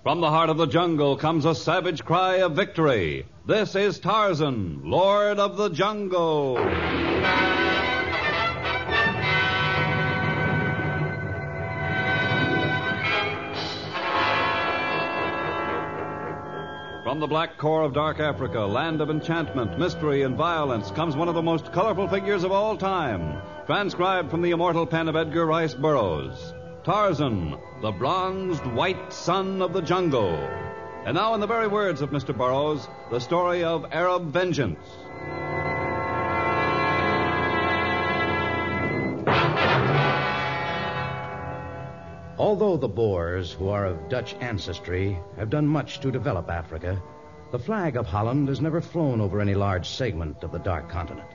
From the heart of the jungle comes a savage cry of victory. This is Tarzan, Lord of the Jungle. From the black core of dark Africa, land of enchantment, mystery, and violence, comes one of the most colorful figures of all time, transcribed from the immortal pen of Edgar Rice Burroughs. Tarzan, the bronzed white son of the jungle. And now, in the very words of Mr. Burroughs, the story of Arab vengeance. Although the Boers, who are of Dutch ancestry, have done much to develop Africa, the flag of Holland has never flown over any large segment of the dark continent.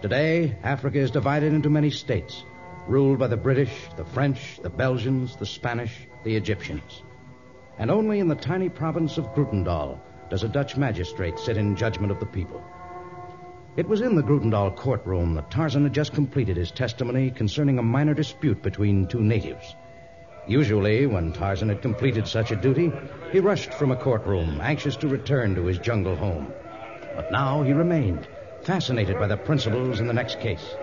Today, Africa is divided into many states, ruled by the British, the French, the Belgians, the Spanish, the Egyptians. And only in the tiny province of Grootendal does a Dutch magistrate sit in judgment of the people. It was in the Grootendal courtroom that Tarzan had just completed his testimony concerning a minor dispute between two natives. Usually, when Tarzan had completed such a duty, he rushed from a courtroom, anxious to return to his jungle home. But now he remained, fascinated by the principals in the next case.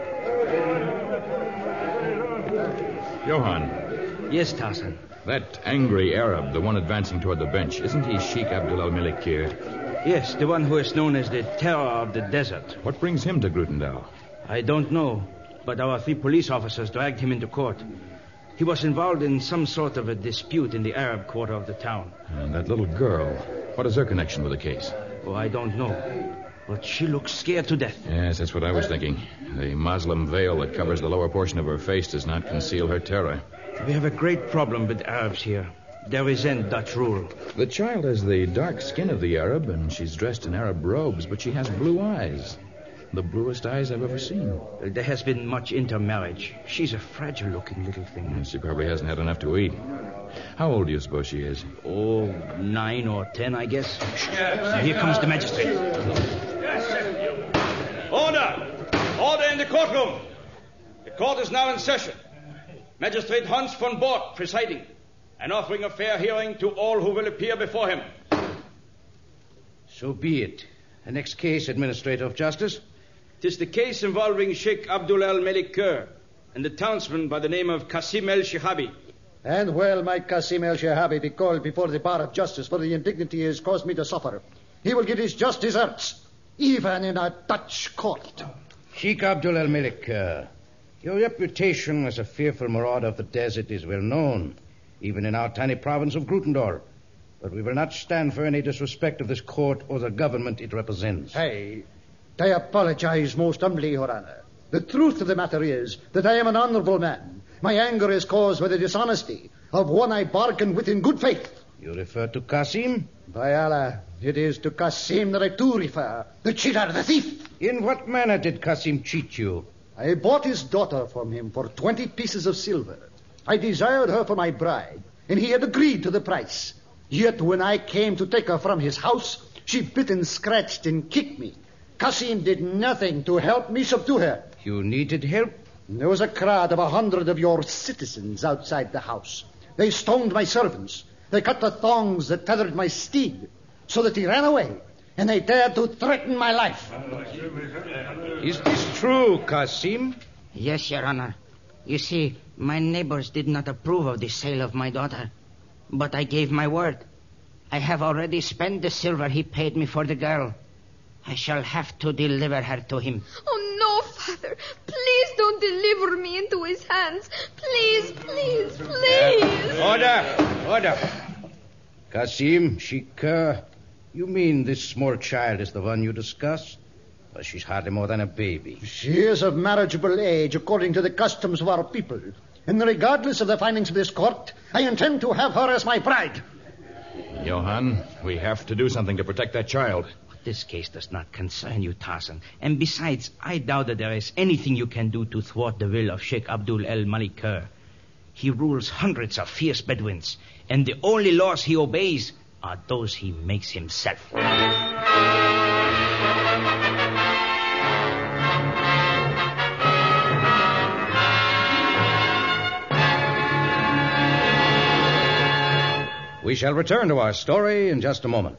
Johann. Yes, Tarzan. That angry Arab, the one advancing toward the bench, isn't he Sheik Abdul al-Malikir? Yes, the one who is known as the Terror of the Desert. What brings him to Grootendal? I don't know, but our 3 police officers dragged him into court. He was involved in some sort of a dispute in the Arab quarter of the town. And that little girl, what is her connection with the case? Oh, I don't know. But she looks scared to death. Yes, that's what I was thinking. The Moslem veil that covers the lower portion of her face does not conceal her terror. We have a great problem with Arabs here. They resent Dutch rule. The child has the dark skin of the Arab, and she's dressed in Arab robes, but she has blue eyes. The bluest eyes I've ever seen. There has been much intermarriage. She's a fragile-looking little thing. She probably hasn't had enough to eat. How old do you suppose she is? Oh, 9 or 10, I guess. Now, here comes the magistrate. Order! Order in the courtroom. The court is now in session. Magistrate Hans von Bork presiding and offering a fair hearing to all who will appear before him. So be it. The next case, Administrator of Justice. 'Tis the case involving Sheikh Abdul al-Malikir and the townsman by the name of Qasim el-Shihabi. And well might Qasim el-Shihabi be called before the bar of justice for the indignity he has caused me to suffer. He will get his just deserts, even in a Dutch court. Sheikh Abdul al-Malikir, your reputation as a fearful marauder of the desert is well known, even in our tiny province of Grootendal. But we will not stand for any disrespect of this court or the government it represents. I apologize most humbly, Your Honor. The truth of the matter is that I am an honorable man. My anger is caused by the dishonesty of one I bargained with in good faith. You refer to Qasim? By Allah, it is to Qasim that I do refer. The cheater, the thief. In what manner did Qasim cheat you? I bought his daughter from him for 20 pieces of silver. I desired her for my bride, and he had agreed to the price. Yet when I came to take her from his house, she bit and scratched and kicked me. Qasim did nothing to help me subdue her. You needed help? There was a crowd of 100 of your citizens outside the house. They stoned my servants. They cut the thongs that tethered my steed so that he ran away, and they dared to threaten my life. Is this true, Qasim? Yes, Your Honor. You see, my neighbors did not approve of the sale of my daughter. But I gave my word. I have already spent the silver he paid me for the girl. I shall have to deliver her to him. Oh, no, Father. Please don't deliver me into his hands. Please, please, please. Order. Qasim, Sheikh, you mean this small child is the one you discussed? Well, she's hardly more than a baby. She is of marriageable age according to the customs of our people. And regardless of the findings of this court, I intend to have her as my bride. Johann, we have to do something to protect that child. This case does not concern you, Tarzan. And besides, I doubt that there is anything you can do to thwart the will of Sheikh Abdul al-Malikir. He rules hundreds of fierce Bedouins, and the only laws he obeys are those he makes himself. We shall return to our story in just a moment.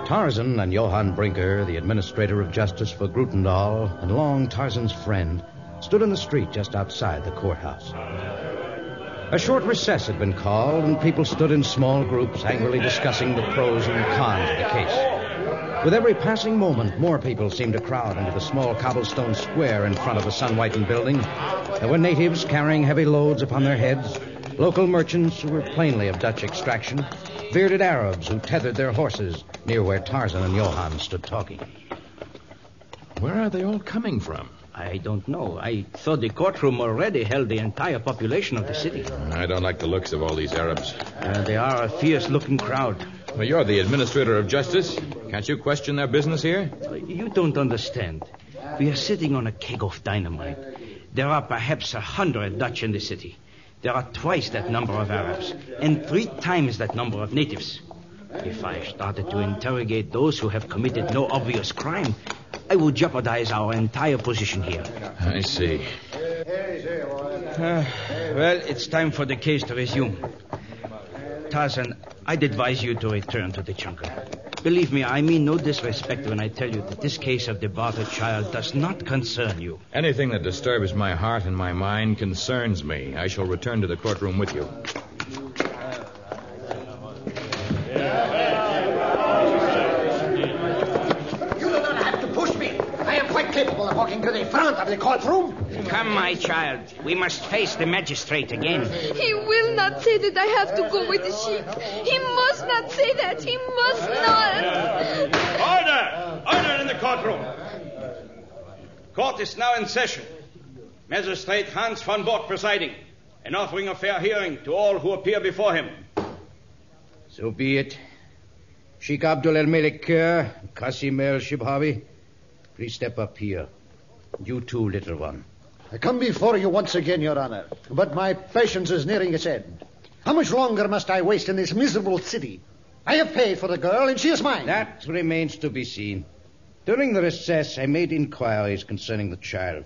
Tarzan and Johann Brinker, the administrator of justice for Grutendal, and long Tarzan's friend, stood in the street just outside the courthouse. A short recess had been called, and people stood in small groups angrily discussing the pros and cons of the case. With every passing moment, more people seemed to crowd into the small cobblestone square in front of the sun-whitened building. There were natives carrying heavy loads upon their heads, local merchants who were plainly of Dutch extraction, bearded Arabs who tethered their horses near where Tarzan and Johann stood talking. Where are they all coming from? I don't know. I thought the courtroom already held the entire population of the city. I don't like the looks of all these Arabs. They are a fierce-looking crowd. Well, you're the administrator of justice. Can't you question their business here? You don't understand. We are sitting on a keg of dynamite. There are perhaps 100 Dutch in the city. There are twice that number of Arabs, and 3 times that number of natives. If I started to interrogate those who have committed no obvious crime, I would jeopardize our entire position here. I see. Well, it's time for the case to resume. Tarzan, I'd advise you to return to the jungle. Believe me, I mean no disrespect when I tell you that this case of the bartered child does not concern you. Anything that disturbs my heart and my mind concerns me. I shall return to the courtroom with you. You do not have to push me. I am quite capable of walking to the front of the courtroom. Come, my child. We must face the magistrate again. He will not say that I have to go with the sheep. He must not say that. He must not. Order! Order in the courtroom. Court is now in session. Magistrate Hans von Bork presiding and offering a fair hearing to all who appear before him. So be it. Sheikh Abdul El-Malik Kerr, Qasim El-Shibhawi, please step up here. You too, little one. I come before you once again, Your Honor, but my patience is nearing its end. How much longer must I waste in this miserable city? I have paid for the girl, and she is mine. That remains to be seen. During the recess, I made inquiries concerning the child.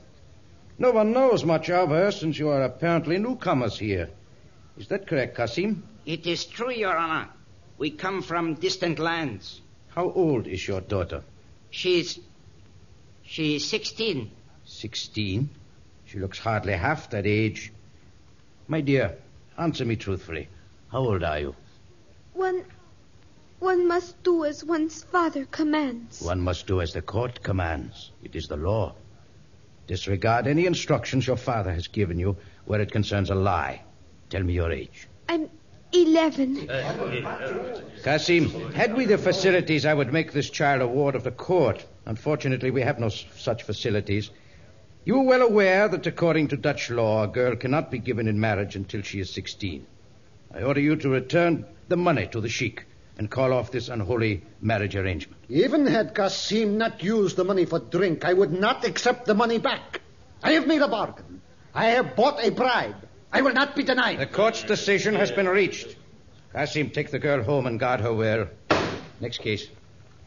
No one knows much of her, since you are apparently newcomers here. Is that correct, Qasim? It is true, Your Honor. We come from distant lands. How old is your daughter? She's 16. 16? She looks hardly half that age. My dear, answer me truthfully. How old are you? One must do as one's father commands. One must do as the court commands. It is the law. Disregard any instructions your father has given you where it concerns a lie. Tell me your age. I'm 11. Qasim, had we the facilities, I would make this child a ward of the court. Unfortunately, we have no such facilities. You are well aware that according to Dutch law, a girl cannot be given in marriage until she is 16. I order you to return the money to the sheik and call off this unholy marriage arrangement. Even had Qasim not used the money for drink, I would not accept the money back. I have made a bargain. I have bought a bride. I will not be denied. The court's decision has been reached. Qasim, take the girl home and guard her well. Next case.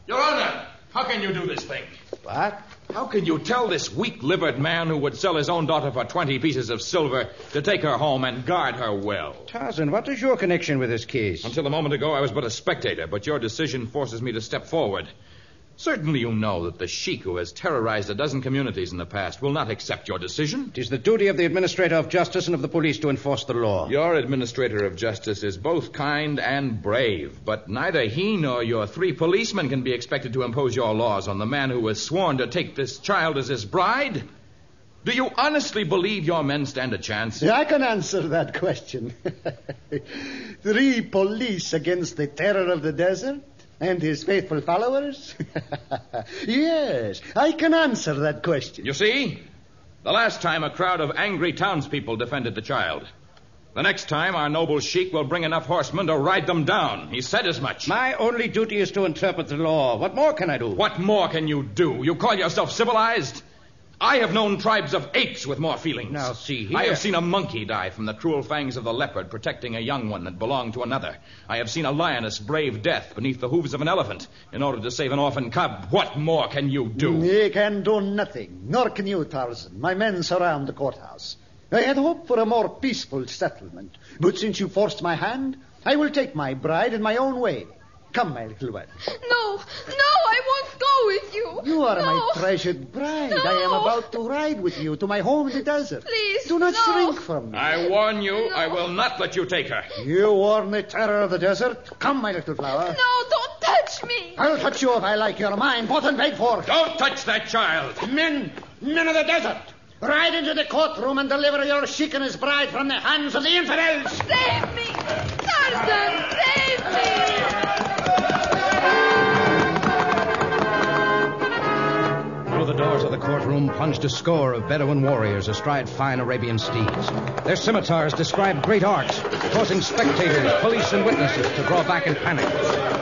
Your Honor, how can you do this thing? What? How can you tell this weak-livered man who would sell his own daughter for 20 pieces of silver to take her home and guard her well? Tarzan, what is your connection with this case? Until a moment ago, I was but a spectator, but your decision forces me to step forward. Certainly you know that the sheik who has terrorized a dozen communities in the past will not accept your decision. It is the duty of the administrator of justice and of the police to enforce the law. Your administrator of justice is both kind and brave, but neither he nor your 3 policemen can be expected to impose your laws on the man who has sworn to take this child as his bride. Do you honestly believe your men stand a chance? I can answer that question. 3 police against the terror of the desert? And his faithful followers? Yes, I can answer that question. You see? The last time a crowd of angry townspeople defended the child. The next time our noble sheik will bring enough horsemen to ride them down. He said as much. My only duty is to interpret the law. What more can I do? What more can you do? You call yourself civilized? I have known tribes of apes with more feelings. Now, see here. I have seen a monkey die from the cruel fangs of the leopard protecting a young one that belonged to another. I have seen a lioness brave death beneath the hooves of an elephant in order to save an orphan cub. What more can you do? He can do nothing, nor can you, Tarzan. My men surround the courthouse. I had hoped for a more peaceful settlement, but since you forced my hand, I will take my bride in my own way. Come, my little one. No, I won't go with you. You are my treasured bride. No. I am about to ride with you to my home in the desert. Please, do not no. shrink from me. I warn you, No. I will not let you take her. You warn the terror of the desert? Come, my little flower. No, don't touch me. I'll touch you if I like your mind. Bought and paid for. Don't touch that child. Men of the desert, ride into the courtroom and deliver your sheik and his bride from the hands of the infidels. Save me. Tarzan, save me. Through the doors of the courtroom plunged a score of Bedouin warriors astride fine Arabian steeds. Their scimitars described great arcs, causing spectators, police, and witnesses to draw back in panic.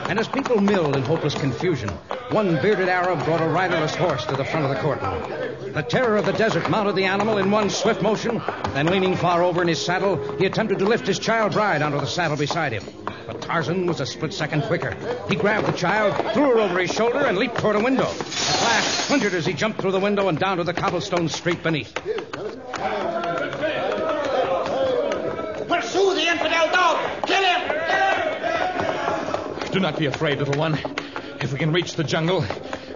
And as people milled in hopeless confusion, one bearded Arab brought a riderless horse to the front of the courtroom. The terror of the desert mounted the animal in one swift motion, then leaning far over in his saddle, he attempted to lift his child bride onto the saddle beside him. But Tarzan was a split second quicker. He grabbed the child, threw her over his shoulder, and leaped toward a window. At last, splintered as he jumped through the window and down to the cobblestone street beneath. Pursue the infidel dog! Kill him! Do not be afraid, little one. If we can reach the jungle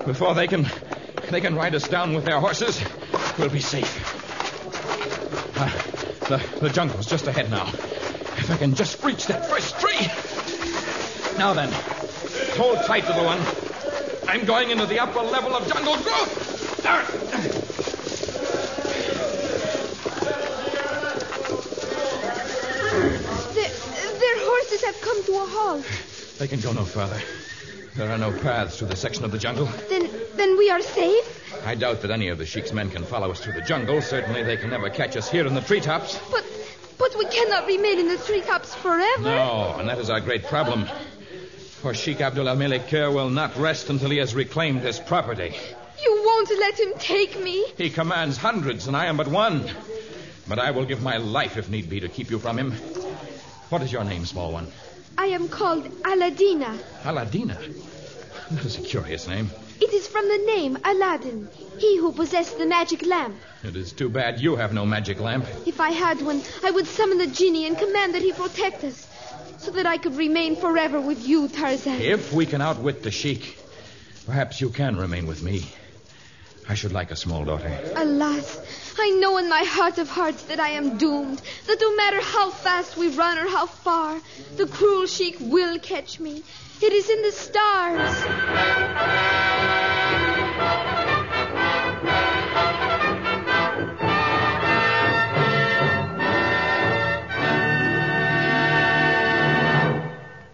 before they can ride us down with their horses, we'll be safe. The jungle's just ahead now. If I can just reach that first tree. Now then, hold tight, little one. I'm going into the upper level of jungle growth. Their horses have come to a halt. They can go no further. There are no paths through the section of the jungle. Then we are safe? I doubt that any of the Sheik's men can follow us through the jungle. Certainly they can never catch us here in the treetops. But we cannot remain in the treetops forever. No, and that is our great problem. For Sheik Abdul al-Malik Kher will not rest until he has reclaimed his property. You won't let him take me? He commands hundreds, and I am but one. But I will give my life, if need be, to keep you from him. What is your name, small one? I am called Aladina. Aladina? That is a curious name. It is from the name Aladdin, he who possessed the magic lamp. It is too bad you have no magic lamp. If I had one, I would summon the genie and command that he protect us, so that I could remain forever with you, Tarzan. If we can outwit the Sheik, perhaps you can remain with me. I should like a small daughter. Alas, I know in my heart of hearts that I am doomed, that no matter how fast we run or how far, the cruel Sheik will catch me. It is in the stars.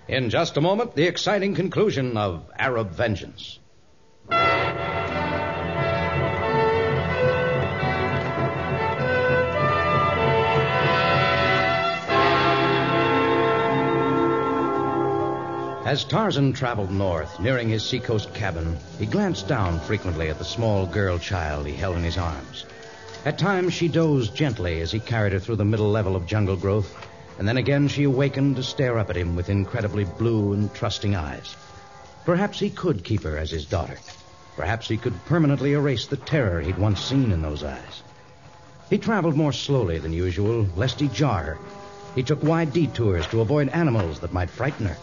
In just a moment, the exciting conclusion of Arab Vengeance. As Tarzan traveled north, nearing his seacoast cabin, he glanced down frequently at the small girl child he held in his arms. At times, she dozed gently as he carried her through the middle level of jungle growth, and then again she awakened to stare up at him with incredibly blue and trusting eyes. Perhaps he could keep her as his daughter. Perhaps he could permanently erase the terror he'd once seen in those eyes. He traveled more slowly than usual, lest he jar her. He took wide detours to avoid animals that might frighten her.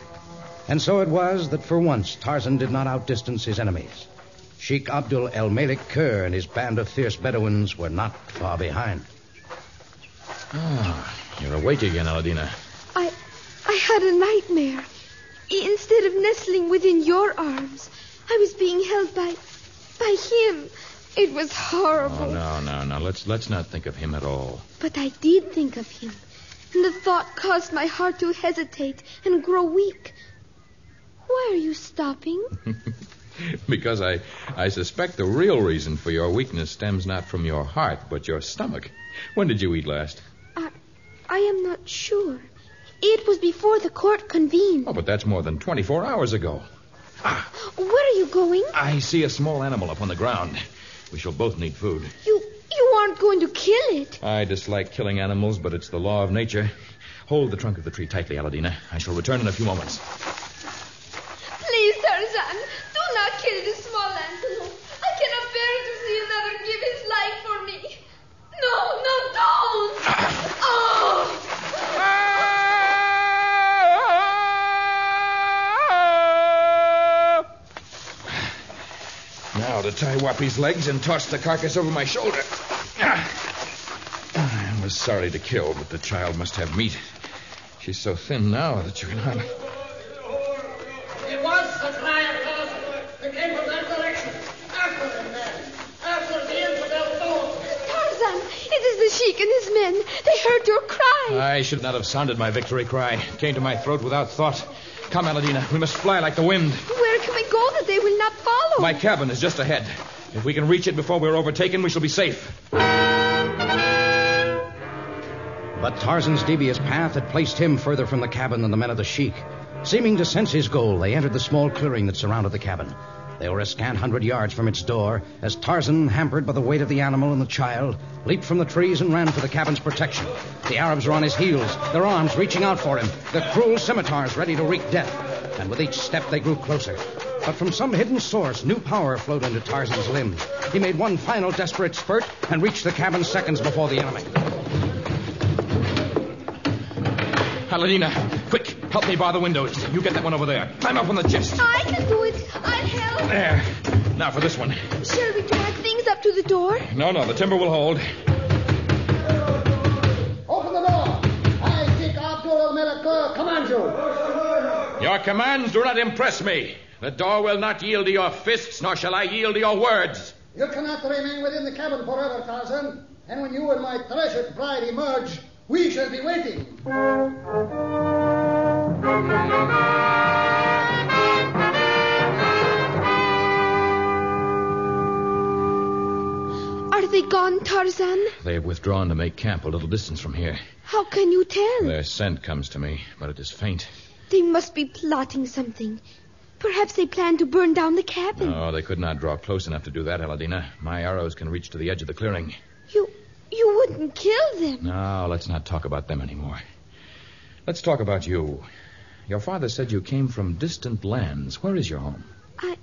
And so it was that for once Tarzan did not outdistance his enemies. Sheik Abdul al-Malik Kher and his band of fierce Bedouins were not far behind. You're awake again, Aladina. I had a nightmare. Instead of nestling within your arms, I was being held by him. It was horrible. Oh, no. Let's not think of him at all. But I did think of him, and the thought caused my heart to hesitate and grow weak. Why are you stopping? Because I suspect the real reason for your weakness stems not from your heart, but your stomach. When did you eat last? I am not sure. It was before the court convened. Oh, but that's more than 24 hours ago. Where are you going? I see a small animal up on the ground. We shall both need food. You aren't going to kill it. I dislike killing animals, but it's the law of nature. Hold the trunk of the tree tightly, Aladina. I shall return in a few moments. Please, Tarzan, do not kill this small antelope. I cannot bear to see another give his life for me. No, don't! Oh! Now to tie Wappy's legs and toss the carcass over my shoulder. I was sorry to kill, but the child must have meat. She's so thin now that you can hardly... It was the cry of Tarzan. They came from that direction. After them, men. After the infidel foe. Tarzan, it is the Sheik and his men. They heard your cry. I should not have sounded my victory cry. It came to my throat without thought. Come, Aladina. We must fly like the wind. Where can we go that they will not follow? My cabin is just ahead. If we can reach it before we're overtaken, we shall be safe. But Tarzan's devious path had placed him further from the cabin than the men of the Sheik. Seeming to sense his goal, they entered the small clearing that surrounded the cabin. They were a scant 100 yards from its door as Tarzan, hampered by the weight of the animal and the child, leaped from the trees and ran for the cabin's protection. The Arabs were on his heels, their arms reaching out for him, their cruel scimitars ready to wreak death. And with each step they grew closer. But from some hidden source, new power flowed into Tarzan's limbs. He made one final desperate spurt and reached the cabin seconds before the enemy. Aladina, quick, help me bar the windows. You get that one over there. Climb up on the chest. I can do it. I'll help. There. Now for this one. Shall we drag things up to the door? No, the timber will hold. Open the door. I think Abdul al-Malak command you. Your commands do not impress me. The door will not yield to your fists, nor shall I yield to your words. You cannot remain within the cabin forever, Tarzan. And when you and my treasured bride emerge, we shall be waiting. Are they gone, Tarzan? They have withdrawn to make camp a little distance from here. How can you tell? Their scent comes to me, but it is faint. They must be plotting something. Perhaps they plan to burn down the cabin. No, they could not draw close enough to do that, Aladina. My arrows can reach to the edge of the clearing. You wouldn't kill them. No, let's not talk about them anymore. Let's talk about you. Your father said you came from distant lands. Where is your home? I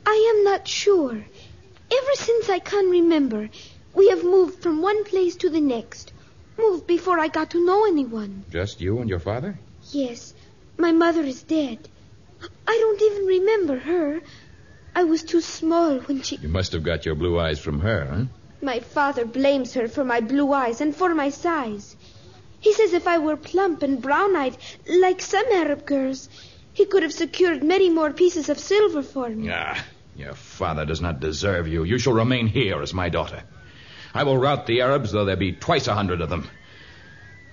am not sure. Ever since I can remember, we have moved from one place to the next. Moved before I got to know anyone. Just you and your father? Yes. My mother is dead. I don't even remember her. I was too small when she... You must have got your blue eyes from her, huh? My father blames her for my blue eyes and for my size. He says if I were plump and brown-eyed, like some Arab girls, he could have secured many more pieces of silver for me. Ah, your father does not deserve you. You shall remain here as my daughter. I will rout the Arabs, though there be twice 100 of them.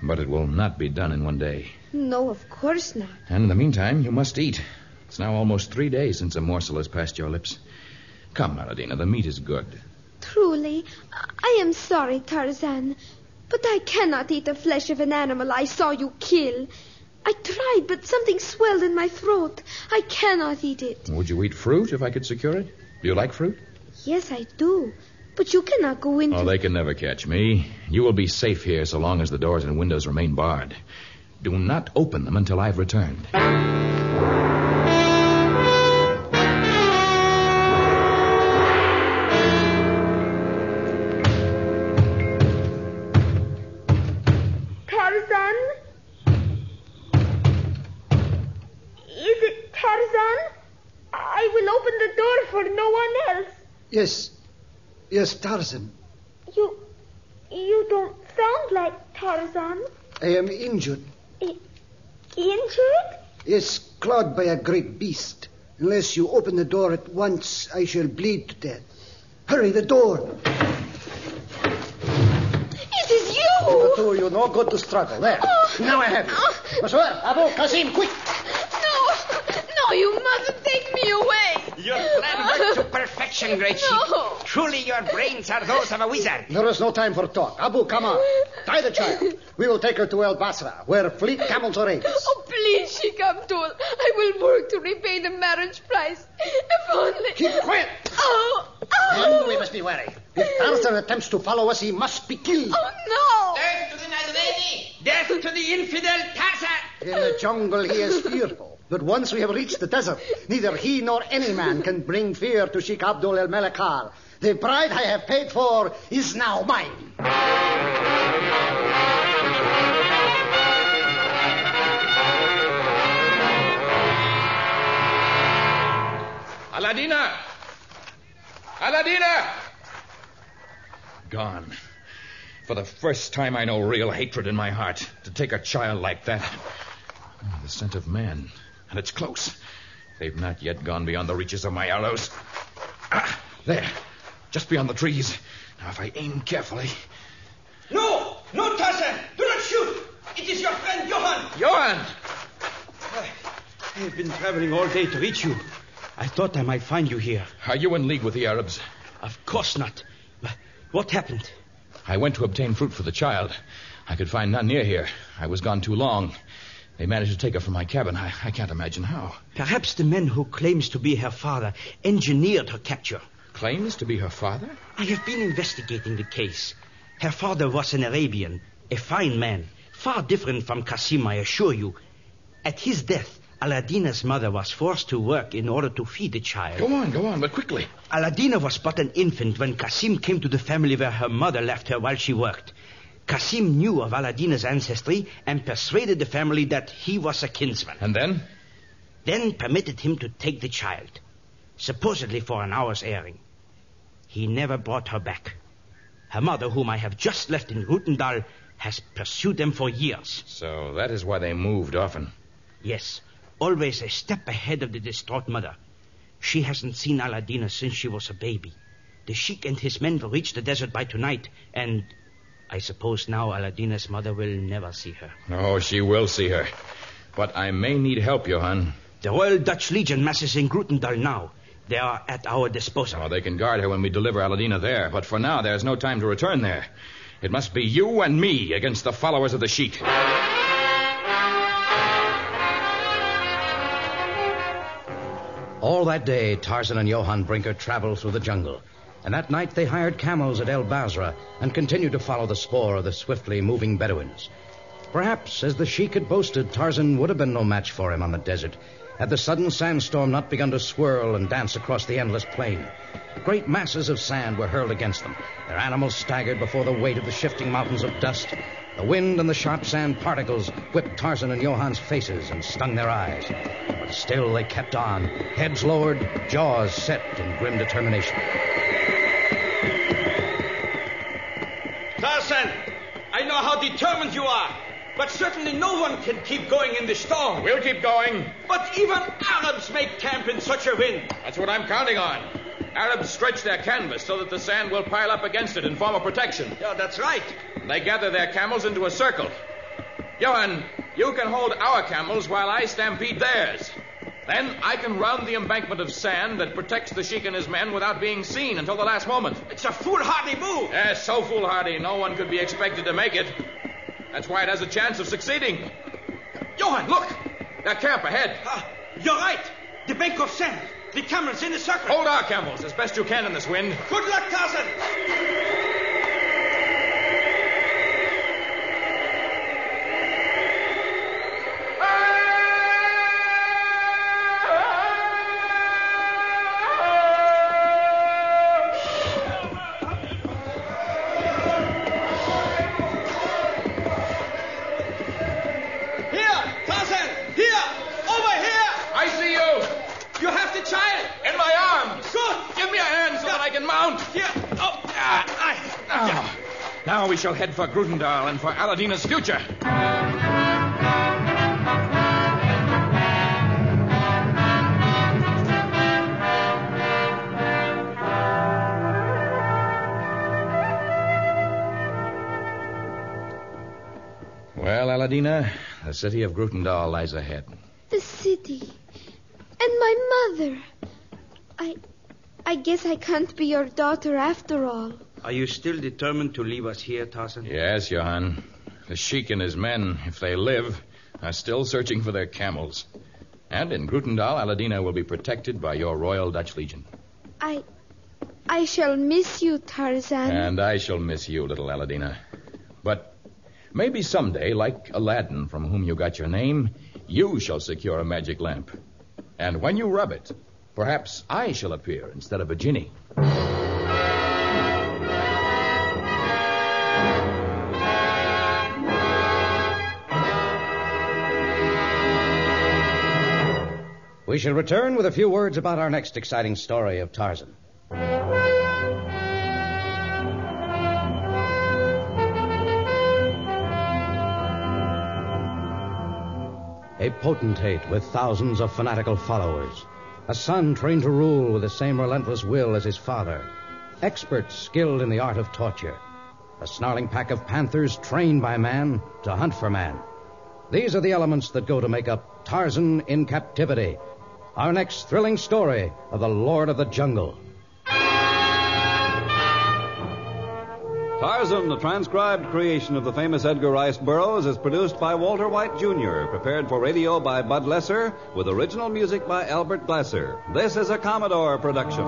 But it will not be done in one day. No, of course not. And in the meantime, you must eat. It's now almost 3 days since a morsel has passed your lips. Come, Aladina, the meat is good. Truly, I am sorry, Tarzan, but I cannot eat the flesh of an animal I saw you kill. I tried, but something swelled in my throat. I cannot eat it. Would you eat fruit if I could secure it? Do you like fruit? Yes, I do. But you cannot go into... Oh, they can never catch me. You will be safe here so long as the doors and windows remain barred. Do not open them until I've returned. Yes, Tarzan. You don't sound like Tarzan. I am injured. Injured? Yes, clawed by a great beast. Unless you open the door at once, I shall bleed to death. Hurry, the door. It is you! But you're no good to struggle. There. Now I have you. Monsieur, Abu Qasim, quick. No, you mustn't take me away. Your plan worked to perfection, great Sheik. No. Truly, your brains are those of a wizard. There is no time for talk. Abu, come on. Tie the child. We will take her to El Basra, where fleet camels are apes. Oh, please, Sheik Abdul. I will work to repay the marriage price. If only... Keep quiet. Oh. And we must be wary. If Tarzan attempts to follow us, he must be killed. Oh, Death to the Nazarene! Death to the infidel Tarzan! In the jungle, he is fearful. But once we have reached the desert, neither he nor any man can bring fear to Sheikh Abdul el-Malakar. The bride I have paid for is now mine. Aladina! Aladina! Gone. For the first time, I know real hatred in my heart. To take a child like that. Oh, the scent of man. And it's close. They've not yet gone beyond the reaches of my arrows. Ah, there. Just beyond the trees. Now, if I aim carefully... No! No, Tarzan! Do not shoot! It is your friend Johann! Johann! I have been traveling all day to reach you. I thought I might find you here. Are you in league with the Arabs? Of course not. What happened? I went to obtain fruit for the child. I could find none near here. I was gone too long. They managed to take her from my cabin. I can't imagine how. Perhaps the man who claims to be her father engineered her capture. Claims to be her father? I have been investigating the case. Her father was an Arabian, a fine man, far different from Qasim, I assure you. At his death, Aladina's mother was forced to work in order to feed the child. Go on, but quickly. Aladina was but an infant when Qasim came to the family where her mother left her while she worked. Qasim knew of Aladina's ancestry and persuaded the family that he was a kinsman. And then? Then permitted him to take the child, supposedly for an hour's airing. He never brought her back. Her mother, whom I have just left in Rutendal, has pursued them for years. So that is why they moved often. Yes, always a step ahead of the distraught mother. She hasn't seen Aladina since she was a baby. The sheik and his men will reach the desert by tonight, and I suppose now Aladina's mother will never see her. Oh, she will see her. But I may need help, Johann. The Royal Dutch Legion masses in Grutendal now. They are at our disposal. Oh, they can guard her when we deliver Aladina there. But for now, there's no time to return there. It must be you and me against the followers of the sheik. All that day, Tarzan and Johann Brinker traveled through the jungle. And that night they hired camels at El Basra and continued to follow the spoor of the swiftly moving Bedouins. Perhaps, as the sheik had boasted, Tarzan would have been no match for him on the desert, had the sudden sandstorm not begun to swirl and dance across the endless plain. Great masses of sand were hurled against them. Their animals staggered before the weight of the shifting mountains of dust. The wind and the sharp sand particles whipped Tarzan and Johann's faces and stung their eyes. But still they kept on, heads lowered, jaws set in grim determination. Tarzan, I know how determined you are, but certainly no one can keep going in the storm. We'll keep going. But even Arabs make camp in such a wind. That's what I'm counting on. Arabs stretch their canvas so that the sand will pile up against it and form a protection. Yeah, that's right. They gather their camels into a circle. Johann, you can hold our camels while I stampede theirs. Then I can round the embankment of sand that protects the sheik and his men without being seen until the last moment. It's a foolhardy move. Yes, so foolhardy, no one could be expected to make it. That's why it has a chance of succeeding. Johann, look! That camp ahead. You're right. The bank of sand. The camels in a circle. Hold our camels as best you can in this wind. Good luck, Tarzan. Now we shall head for Grutendal and for Aladina's future. Well, Aladina, the city of Grutendal lies ahead. The city. And my mother. I guess I can't be your daughter after all. Are you still determined to leave us here, Tarzan? Yes, Johann. The sheik and his men, if they live, are still searching for their camels. And in Grutendal, Aladina will be protected by your Royal Dutch Legion. I shall miss you, Tarzan. And I shall miss you, little Aladina. But maybe someday, like Aladdin, from whom you got your name, you shall secure a magic lamp. And when you rub it, perhaps I shall appear instead of a genie. We shall return with a few words about our next exciting story of Tarzan. A potentate with thousands of fanatical followers. A son trained to rule with the same relentless will as his father. Experts skilled in the art of torture. A snarling pack of panthers trained by man to hunt for man. These are the elements that go to make up Tarzan in Captivity, our next thrilling story of the Lord of the Jungle. Tarzan, the transcribed creation of the famous Edgar Rice Burroughs, is produced by Walter White, Jr., prepared for radio by Bud Lesser, with original music by Albert Glasser. This is a Commodore production.